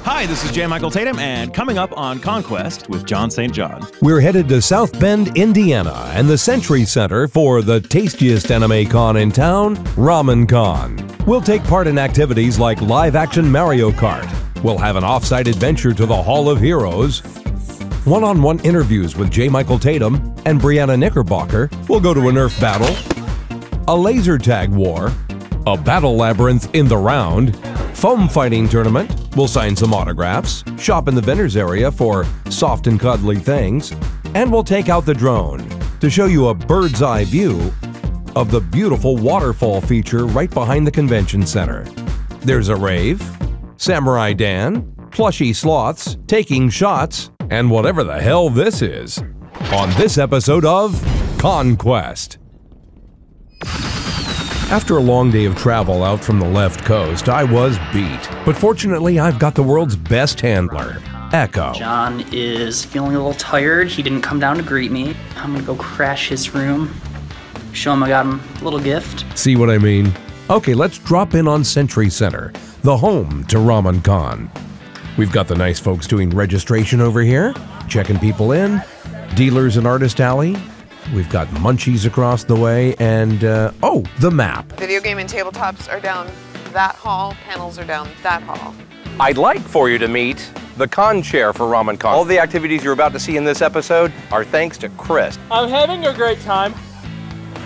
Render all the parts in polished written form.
Hi, this is J. Michael Tatum, and coming up on ConQuest with John St. John. We're headed to South Bend, Indiana, and the Century Center for the tastiest anime con in town, RamenCon. We'll take part in activities like live-action Mario Kart. We'll have an off-site adventure to the Hall of Heroes. One-on-one interviews with J. Michael Tatum and Brianna Knickerbocker. We'll go to a Nerf battle, a laser tag war, a battle labyrinth in the round, foam fighting tournament. We'll sign some autographs, shop in the vendors area for soft and cuddly things, and we'll take out the drone to show you a bird's eye view of the beautiful waterfall feature right behind the convention center. There's a rave, Samurai Dan, plushy sloths, taking shots, and whatever the hell this is on this episode of ConQuest. After a long day of travel out from the left coast, I was beat. But fortunately, I've got the world's best handler, Echo. John is feeling a little tired. He didn't come down to greet me. I'm gonna go crash his room, show him I got him a little gift. See what I mean? Okay, let's drop in on Century Center, the home to RamenCon. We've got the nice folks doing registration over here, checking people in, dealers in Artist Alley. We've got munchies across the way, and, oh, the map. Video game and tabletops are down that hall, panels are down that hall. I'd like for you to meet the con chair for RamenCon. All the activities you're about to see in this episode are thanks to Chris. I'm having a great time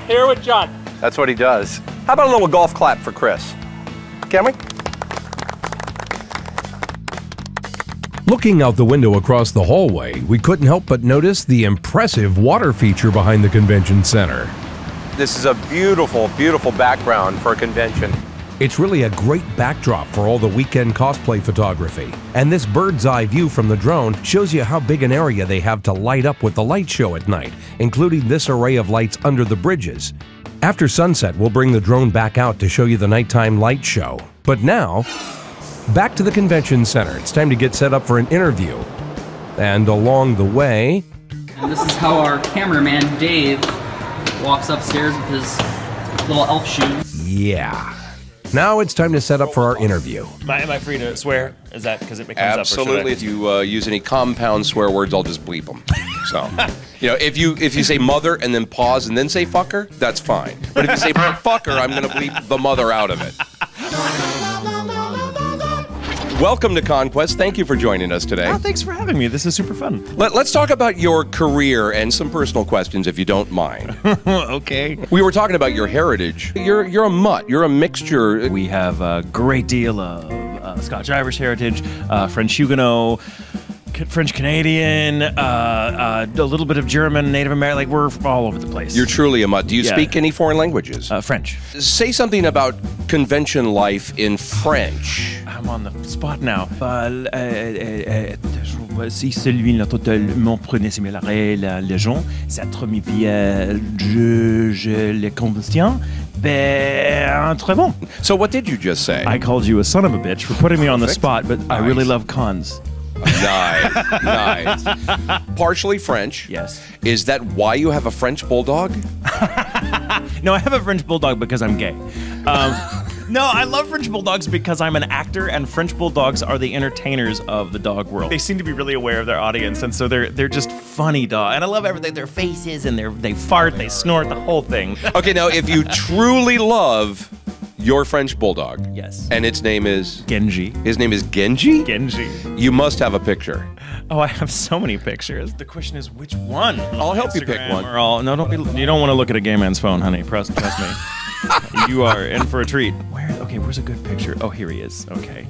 here with John. That's what he does. How about a little golf clap for Chris? Can we? Looking out the window across the hallway, we couldn't help but notice the impressive water feature behind the convention center. This is a beautiful, beautiful background for a convention. It's really a great backdrop for all the weekend cosplay photography. And this bird's eye view from the drone shows you how big an area they have to light up with the light show at night, including this array of lights under the bridges. After sunset, we'll bring the drone back out to show you the nighttime light show. But now, back to the convention center. It's time to get set up for an interview. And along the way... And this is how our cameraman, Dave, walks upstairs with his little elf shoes. Yeah. Now it's time to set up for our interview. Am I free to swear? Is that because it comes Absolutely. up? Absolutely. If you use any compound swear words, I'll just bleep them. So, you know, if you say mother and then pause and then say fucker, that's fine. But if you say fucker, I'm going to bleep the mother out of it. Welcome to ConQuest. Thank you for joining us today. Oh, thanks for having me. This is super fun. Let's talk about your career and some personal questions, if you don't mind. Okay. We were talking about your heritage. You're a mutt. You're a mixture. We have a great deal of Scotch-Irish heritage, French Huguenot, French Canadian, a little bit of German, Native American. Like, we're all over the place. You're truly a mutt. Do you speak any foreign languages? French. Say something about convention life in French. I'm on the spot now. Si celui là totalement prenait la légion, cette rivière, je les conviens, ben très bon. So what did you just say? I called you a son of a bitch for putting me on the spot, but I really love cons. Nice, nice. Partially French. Yes. Is that why you have a French bulldog? No, I have a French bulldog because I'm gay. No, I love French bulldogs because I'm an actor, and French bulldogs are the entertainers of the dog world. They seem to be really aware of their audience, and so they're just funny dogs. And I love everything. Their faces, and they fart, they snort, the whole thing. Okay, now if you truly love your French bulldog, yes, and its name is Genji. His name is Genji? Genji. You must have a picture. Oh, I have so many pictures. The question is, which one? I'll help you pick one. No, you don't want to look at a gay man's phone, honey. Trust me. You are in for a treat. Okay, where's a good picture? Oh, here he is. Okay.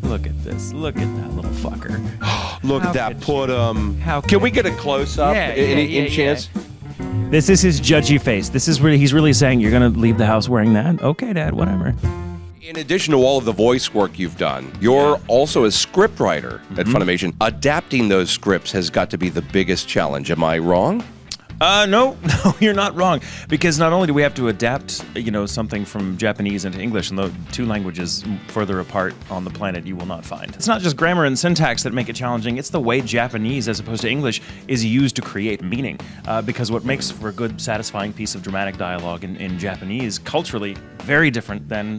Look at this. Look at that little fucker. Look at that. Can we get a close-up? Yeah, any chance? This is his judgy face. This is really, he's really saying, you're going to leave the house wearing that? Okay, Dad, whatever. In addition to all of the voice work you've done, you're also a scriptwriter at Funimation. Adapting those scripts has got to be the biggest challenge. Am I wrong? No, you're not wrong. Because not only do we have to adapt, something from Japanese into English, and the two languages further apart on the planet you will not find. It's not just grammar and syntax that make it challenging, it's the way Japanese, as opposed to English, is used to create meaning. Because what makes for a good, satisfying piece of dramatic dialogue in Japanese, culturally, very different than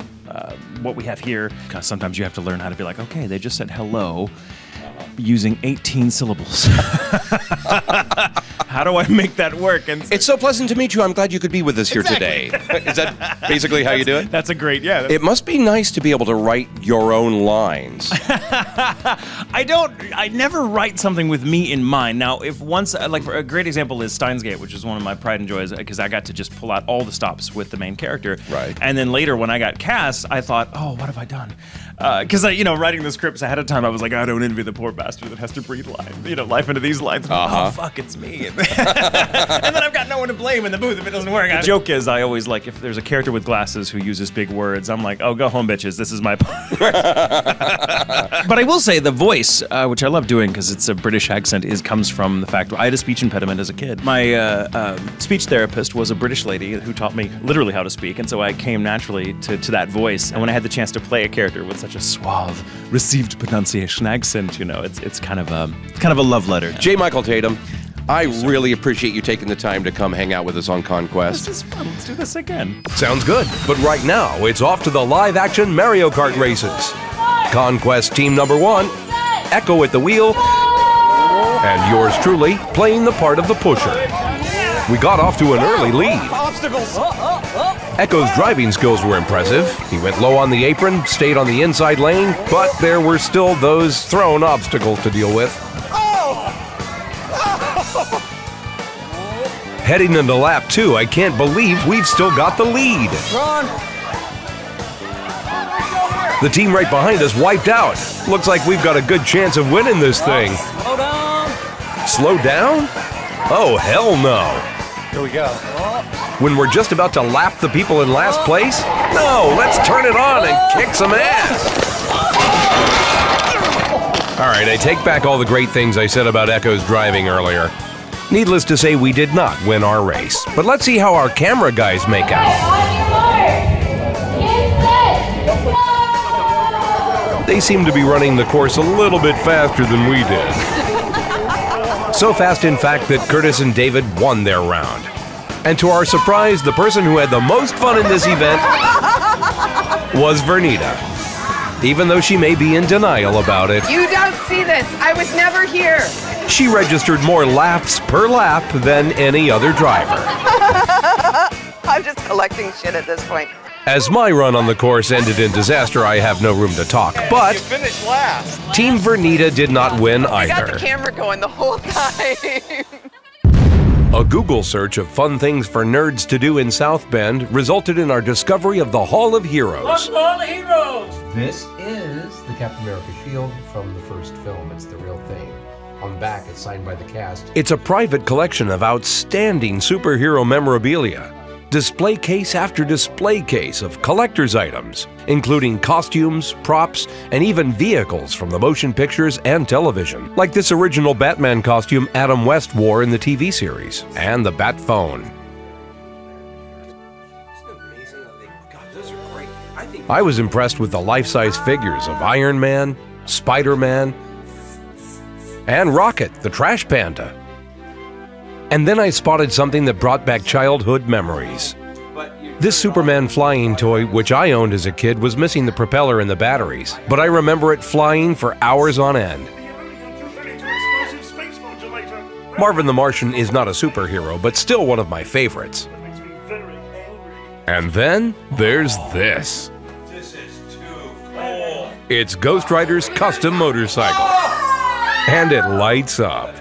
what we have here. Because sometimes you have to learn how to be like, okay, they just said hello using 18 syllables. How do I make that work? And it's so pleasant to meet you. I'm glad you could be with us here today. Is that basically how you do it? That's a great, yeah. It must be nice to be able to write your own lines. I never write something with me in mind. Now, for a great example is Steins Gate, which is one of my pride and joys, because I got to just pull out all the stops with the main character. Right. And then later, when I got cast, I thought, oh, what have I done? Because writing the scripts ahead of time, I was like, I don't envy the poor bastard that has to breathe life into these lines. Oh, fuck, it's me. And then I've got no one to blame in the booth if it doesn't work. The joke is, I always if there's a character with glasses who uses big words, I'm like, oh, go home, bitches. This is my part. But I will say the voice, which I love doing because it's a British accent, comes from the fact I had a speech impediment as a kid. My speech therapist was a British lady who taught me literally how to speak, and so I came naturally to that voice. And when I had the chance to play a character with such a suave, received pronunciation accent, it's kind of a love letter. J. Michael Tatum, I really appreciate you taking the time to come hang out with us on ConQuest. This is fun. Let's do this again. Sounds good, but right now it's off to the live-action Mario Kart races. ConQuest Team Number 1, Echo at the wheel, and yours truly playing the part of the pusher. We got off to an early lead. Obstacles! Echo's driving skills were impressive. He went low on the apron, stayed on the inside lane, but there were still those thrown obstacles to deal with. Heading into lap 2, I can't believe we've still got the lead. Run! The team right behind us wiped out. Looks like we've got a good chance of winning this thing. Slow down! Slow down? Oh, hell no. Here we go. When we're just about to lap the people in last place? No, let's turn it on and kick some ass. All right, I take back all the great things I said about Echo's driving earlier. Needless to say, we did not win our race. But let's see how our camera guys make out. They seem to be running the course a little bit faster than we did. So fast, in fact, that Curtis and David won their round. And to our surprise, the person who had the most fun in this event was Vernita. Even though she may be in denial about it. You don't see this. I was never here. She registered more laps per lap than any other driver. I'm just collecting shit at this point. As my run on the course ended in disaster, I have no room to talk, but You finished last. Team Vernita did not win I got the either. camera going the whole time. A Google search of fun things for nerds to do in South Bend resulted in our discovery of the Hall of Heroes. All the heroes! This is the Captain America shield from the first film. It's the real thing. On the back, it's signed by the cast. It's a private collection of outstanding superhero memorabilia. Display case after display case of collector's items, including costumes, props, and even vehicles from the motion pictures and television, like this original Batman costume Adam West wore in the TV series, and the Bat phone. I was impressed with the life-size figures of Iron Man, Spider-Man, and Rocket, the Trash Panda. And then I spotted something that brought back childhood memories. This Superman flying toy, which I owned as a kid, was missing the propeller and the batteries, but I remember it flying for hours on end. Marvin the Martian is not a superhero, but still one of my favorites. And then there's this. It's Ghost Rider's custom motorcycle. And it lights up.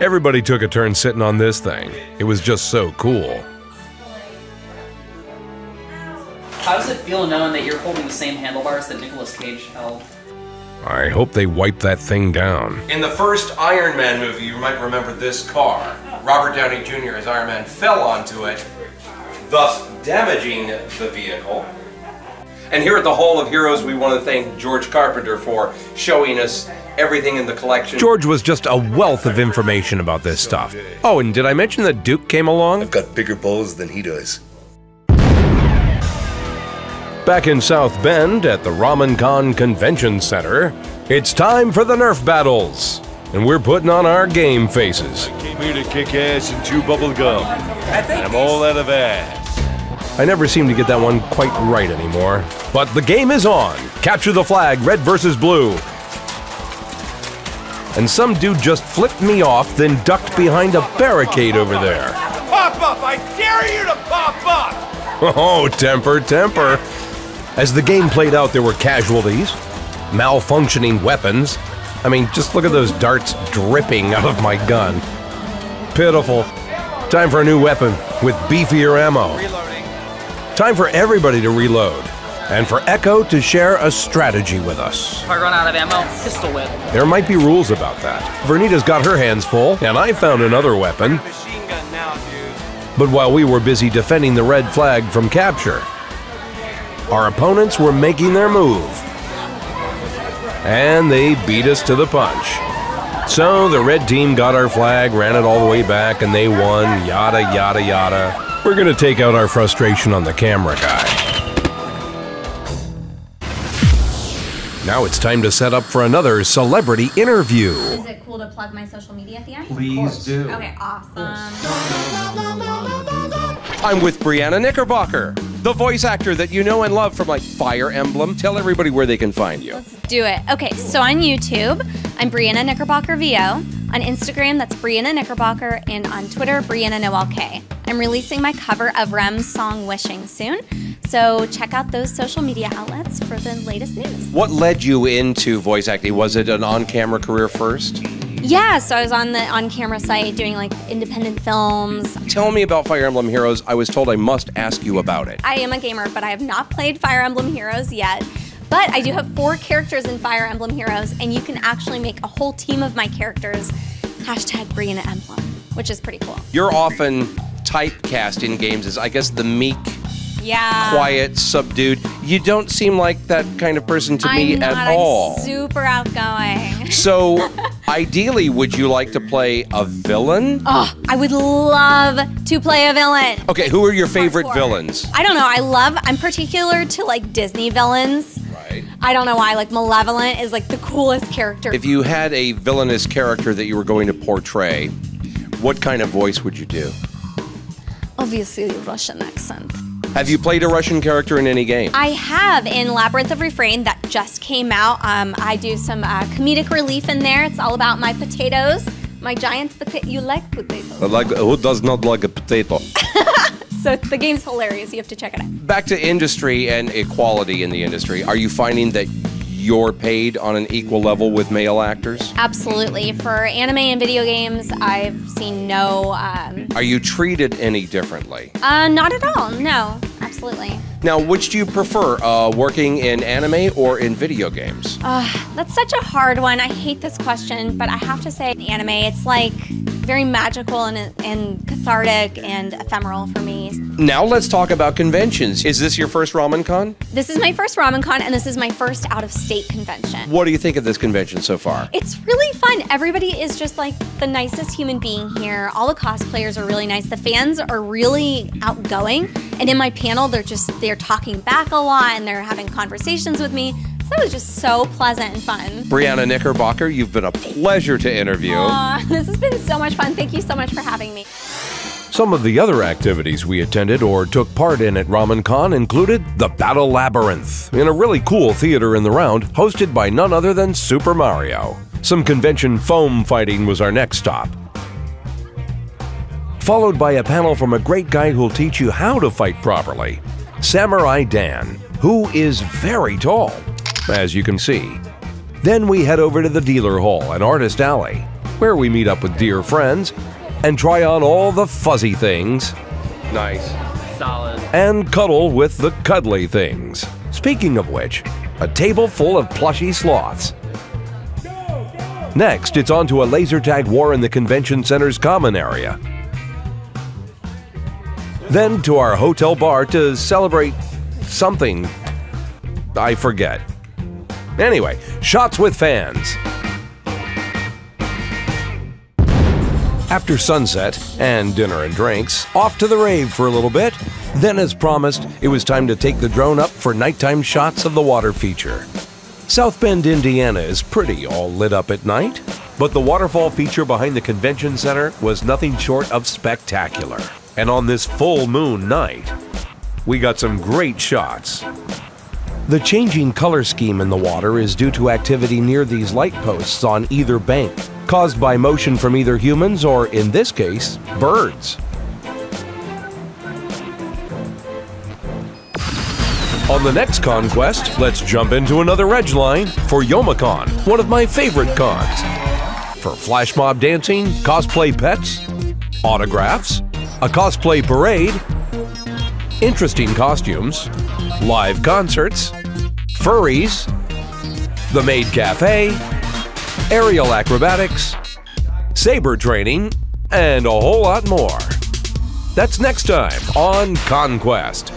Everybody took a turn sitting on this thing. It was just so cool. How does it feel knowing that you're holding the same handlebars that Nicolas Cage held? I hope they wipe that thing down. In the first Iron Man movie, you might remember this car. Robert Downey Jr. as Iron Man fell onto it, thus damaging the vehicle. And here at the Hall of Heroes, we want to thank George Carpenter for showing us everything in the collection. George was just a wealth of information about this stuff. Oh, and did I mention that Duke came along? I've got bigger balls than he does. Back in South Bend at the RamenCon Convention Center, it's time for the Nerf battles. And we're putting on our game faces. I came here to kick ass and chew bubble gum. And I'm all out of ass. I never seem to get that one quite right anymore. But the game is on. Capture the flag, red versus blue. And some dude just flipped me off, then ducked behind a barricade over there. Pop up! I dare you to pop up! Oh, temper, temper. As the game played out, there were casualties, malfunctioning weapons. I mean, just look at those darts dripping out of my gun. Pitiful. Time for a new weapon with beefier ammo. Time for everybody to reload. And for Echo to share a strategy with us. If I run out of ammo, pistol whip. There might be rules about that. Vernita's got her hands full, and I found another weapon. But while we were busy defending the red flag from capture, our opponents were making their move. And they beat us to the punch. So the red team got our flag, ran it all the way back, and they won, yada, yada, yada. We're gonna take out our frustration on the camera guy. Now it's time to set up for another celebrity interview. Is it cool to plug my social media at the end? Please do. Okay, awesome. I'm with Brianna Knickerbocker, the voice actor that you know and love from like Fire Emblem. Tell everybody where they can find you. Let's do it. Okay, so on YouTube, I'm Brianna Knickerbocker VO. On Instagram, that's Brianna Knickerbocker, and on Twitter, Brianna Noel K. I'm releasing my cover of Rem's song Wishing soon, so check out those social media outlets for the latest news. What led you into voice acting? Was it an on-camera career first? Yeah, so I was on the on-camera site doing like independent films. Tell me about Fire Emblem Heroes. I was told I must ask you about it. I am a gamer, but I have not played Fire Emblem Heroes yet. But I do have 4 characters in Fire Emblem Heroes, and you can actually make a whole team of my characters. Hashtag Brianna Emblem, which is pretty cool. You're often typecast in games as, I guess, the meek, quiet, subdued. You don't seem like that kind of person to me at all. I'm super outgoing. So, ideally, would you like to play a villain? Oh, I would love to play a villain. Okay, who are your favorite villains? I don't know. I'm particular to like Disney villains. Right. I don't know why. Like Malevolent is like the coolest character. If you had a villainous character that you were going to portray, what kind of voice would you do? Obviously, Russian accent. Have you played a Russian character in any game? I have in Labyrinth of Refrain that just came out. I do some comedic relief in there. It's all about my potatoes, my giant potato. You like potatoes? Who does not like a potato? So the game's hilarious. You have to check it out. Back to industry and equality in the industry. Are you finding that you're paid on an equal level with male actors? Absolutely. For anime and video games, I've seen no... Are you treated any differently? Not at all. No, absolutely. Now, which do you prefer, working in anime or in video games? That's such a hard one. I hate this question, but I have to say anime. It's like very magical and cathartic and ephemeral for me. Now let's talk about conventions. Is this your first RamenCon? This is my first RamenCon, and this is my first out-of-state convention. What do you think of this convention so far? It's really fun. Everybody is just like the nicest human being here. All the cosplayers are really nice. The fans are really outgoing. And in my panel, they're talking back a lot and they're having conversations with me. So it was just so pleasant and fun. Brianna Knickerbocker, you've been a pleasure to interview. This has been so much fun. Thank you so much for having me. Some of the other activities we attended or took part in at RamenCon included the Battle Labyrinth, in a really cool theater in the round, hosted by none other than Super Mario. Some convention foam fighting was our next stop, followed by a panel from a great guy who'll teach you how to fight properly, Samurai Dan, who is very tall, as you can see. Then we head over to the dealer hall and artist alley, where we meet up with dear friends and try on all the fuzzy things. Nice. Solid. And cuddle with the cuddly things. Speaking of which, a table full of plushy sloths. Next, it's on to a laser tag war in the convention center's common area. Then to our hotel bar to celebrate something. I forget. Anyway, shots with fans. After sunset and dinner and drinks, off to the rave for a little bit. Then, as promised, it was time to take the drone up for nighttime shots of the water feature. South Bend, Indiana is pretty all lit up at night, but the waterfall feature behind the convention center was nothing short of spectacular. And on this full moon night, we got some great shots. The changing color scheme in the water is due to activity near these light posts on either bank, caused by motion from either humans or, in this case, birds. On the next ConQuest, let's jump into another Regline for YomaCon, one of my favorite cons. For flash mob dancing, cosplay pets, autographs, a cosplay parade, interesting costumes, live concerts, furries, the maid cafe, aerial acrobatics, saber training, and a whole lot more. That's next time on ConQuest.